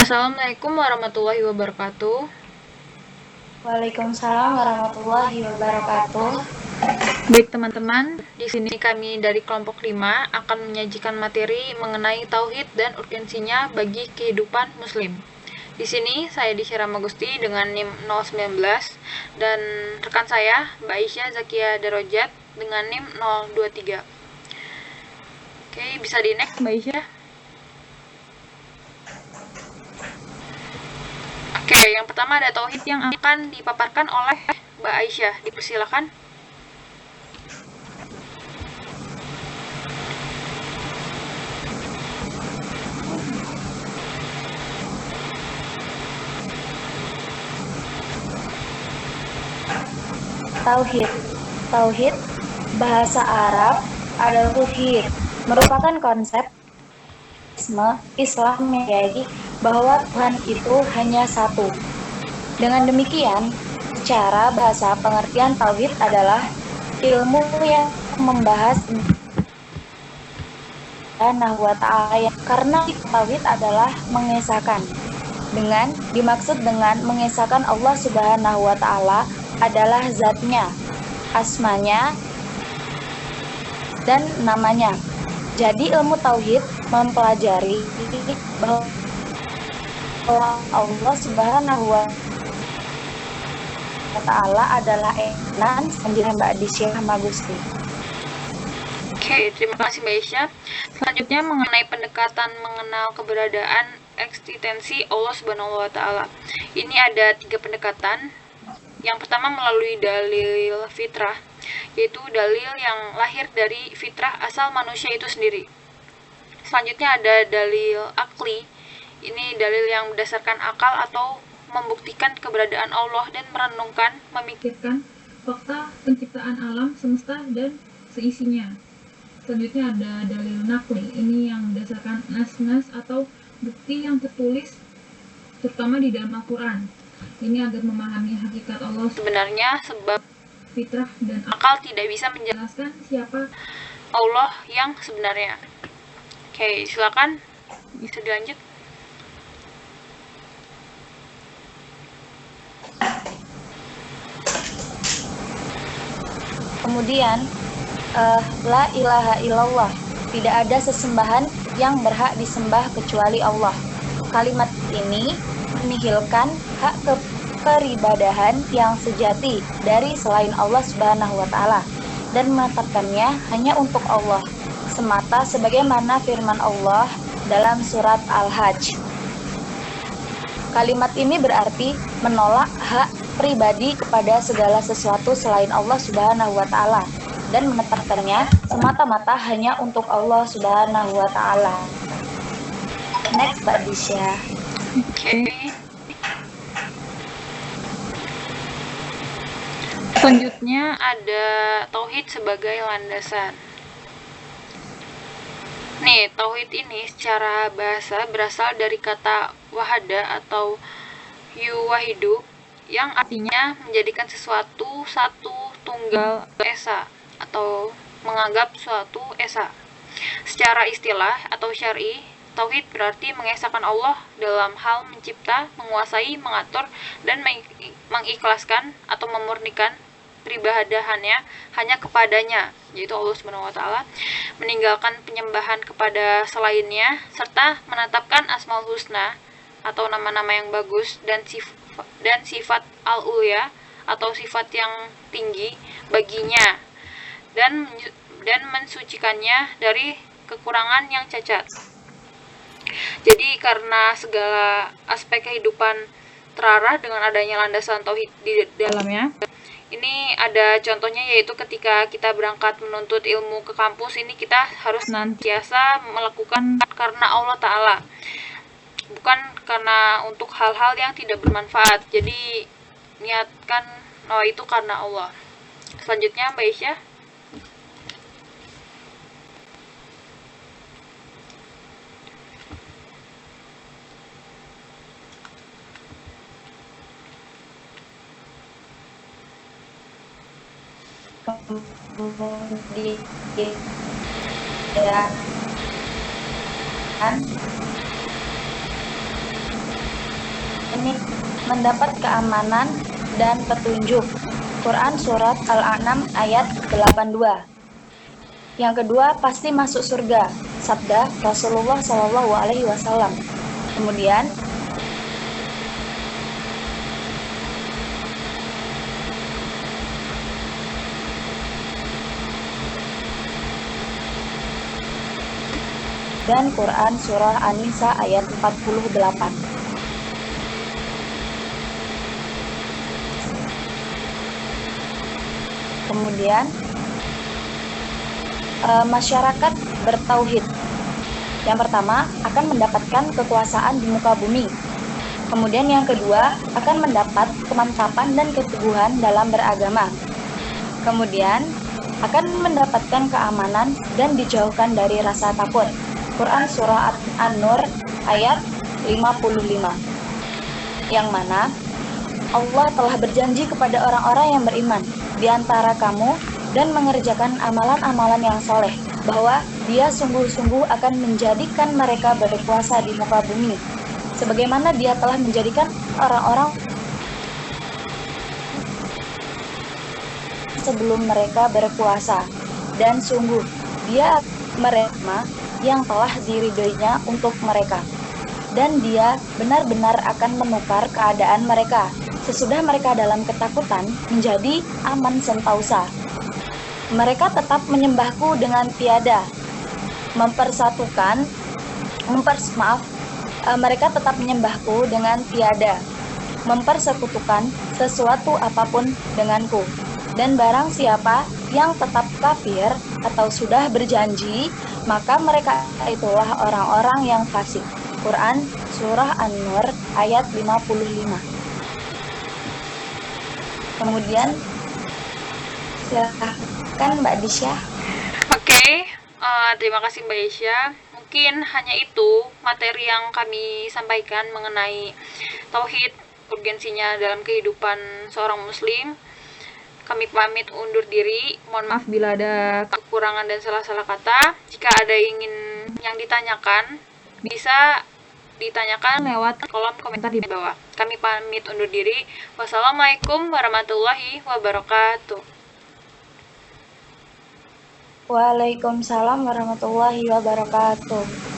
Assalamualaikum warahmatullahi wabarakatuh. Waalaikumsalam warahmatullahi wabarakatuh. Baik teman-teman, di sini kami dari kelompok 5 akan menyajikan materi mengenai tauhid dan urgensinya bagi kehidupan muslim. Di sini saya Disyara Magusti dengan NIM 019 dan rekan saya Mbak Aisyah Zakia Darojat dengan NIM 023. Oke, bisa di next Mbak Aisyah. Oke, yang pertama ada tauhid yang akan dipaparkan oleh Mbak Aisyah. Dipersilakan. Tauhid bahasa Arab adalah tauhid, merupakan konsep Islam yang bahwa Tuhan itu hanya satu. Dengan demikian, secara bahasa pengertian tauhid adalah ilmu yang membahas Subhanahu wa ta'ala, karena tauhid adalah mengesahkan. Dimaksud dengan mengesahkan Allah Subhanahu wa ta'ala adalah zatnya, asmanya, dan namanya. Jadi ilmu tauhid mempelajari bahwa Allah Subhanahu wa ta'ala adalah enan sendiri Mbak Disyah Magusti. Oke, terima kasih Mbak Aisyah. Selanjutnya mengenai pendekatan mengenal keberadaan eksistensi Allah Subhanahu wa ta'ala. Ini ada 3 pendekatan. Yang pertama melalui dalil fitrah, yaitu dalil yang lahir dari fitrah asal manusia itu sendiri. Selanjutnya ada dalil akli. Ini dalil yang berdasarkan akal atau membuktikan keberadaan Allah dan merenungkan, memikirkan fakta penciptaan alam semesta dan seisinya. Selanjutnya ada dalil nakli. Ini yang berdasarkan nas-nas atau bukti yang tertulis terutama di dalam Al-Quran. Ini agar memahami hakikat Allah sebenarnya, sebab fitrah dan akal tidak bisa menjelaskan siapa Allah yang sebenarnya. Oke, silakan bisa dilanjut. Kemudian, la ilaha illallah, tidak ada sesembahan yang berhak disembah kecuali Allah. Kalimat ini menihilkan hak keperibadahan yang sejati dari selain Allah Subhanahu wa ta'ala dan menetapkannya hanya untuk Allah semata, sebagaimana firman Allah dalam surat Al-Hajj. Kalimat ini berarti menolak hak pribadi kepada segala sesuatu selain Allah Subhanahu wa ta'ala dan menetapkannya semata-mata hanya untuk Allah Subhanahu wa ta'ala. Next, Mbak Disya. Oke. Selanjutnya ada tauhid sebagai landasan. Nih, tauhid ini secara bahasa berasal dari kata wahada atau yuwahidu yang artinya menjadikan sesuatu satu, tunggal, esa, atau menganggap suatu esa. Secara istilah atau syar'i, tauhid berarti mengesahkan Allah dalam hal mencipta, menguasai, mengatur, dan mengikhlaskan atau memurnikan peribadahannya hanya kepadanya, yaitu Allah Subhanahu wa ta'ala, meninggalkan penyembahan kepada selainnya, serta menetapkan Asmaul Husna atau nama-nama yang bagus dan sifat al-ulya atau sifat yang tinggi baginya, dan mensucikannya dari kekurangan yang cacat. Jadi karena segala aspek kehidupan terarah dengan adanya landasan tauhid di dalamnya. Ini ada contohnya, yaitu ketika kita berangkat menuntut ilmu ke kampus, ini kita harus senantiasa melakukan karena Allah Ta'ala, bukan karena untuk hal-hal yang tidak bermanfaat. Jadi niatkan itu karena Allah. Selanjutnya Mbak Aisyah. Kemudian mendapat keamanan dan petunjuk. Quran Surat Al-An'am ayat 82. Yang kedua, pasti masuk surga. Sabda Rasulullah SAW. Kemudian, dan Quran Surah An-Nisa ayat 48. Kemudian, masyarakat bertauhid. Yang pertama, akan mendapatkan kekuasaan di muka bumi. Kemudian yang kedua, akan mendapat kemantapan dan keteguhan dalam beragama. Kemudian, akan mendapatkan keamanan dan dijauhkan dari rasa takut. Quran Surah An-Nur ayat 55. Yang mana Allah telah berjanji kepada orang-orang yang beriman di antara kamu dan mengerjakan amalan-amalan yang soleh, bahwa Dia sungguh-sungguh akan menjadikan mereka berkuasa di muka bumi, sebagaimana Dia telah menjadikan orang-orang sebelum mereka berkuasa. Dan sungguh Dia mereka yang telah diridhoinya untuk mereka, dan Dia benar-benar akan menukar keadaan mereka sesudah mereka dalam ketakutan menjadi aman sentausa. Mereka tetap menyembahku dengan tiada mereka tetap menyembahku dengan tiada mempersekutukan sesuatu apapun denganku. Dan barang siapa yang tetap kafir atau sudah berjanji, maka mereka itulah orang-orang yang fasik. Quran Surah An-Nur ayat 55. Kemudian silakan Mbak Disya. Oke, terima kasih Mbak Isya. Mungkin hanya itu materi yang kami sampaikan mengenai tauhid, urgensinya dalam kehidupan seorang muslim. Kami pamit undur diri. Mohon maaf bila ada kekurangan dan salah-salah kata. Jika ada yang ditanyakan, bisa ditanyakan lewat kolom komentar di bawah. Kami pamit undur diri. Wassalamualaikum warahmatullahi wabarakatuh. Waalaikumsalam warahmatullahi wabarakatuh.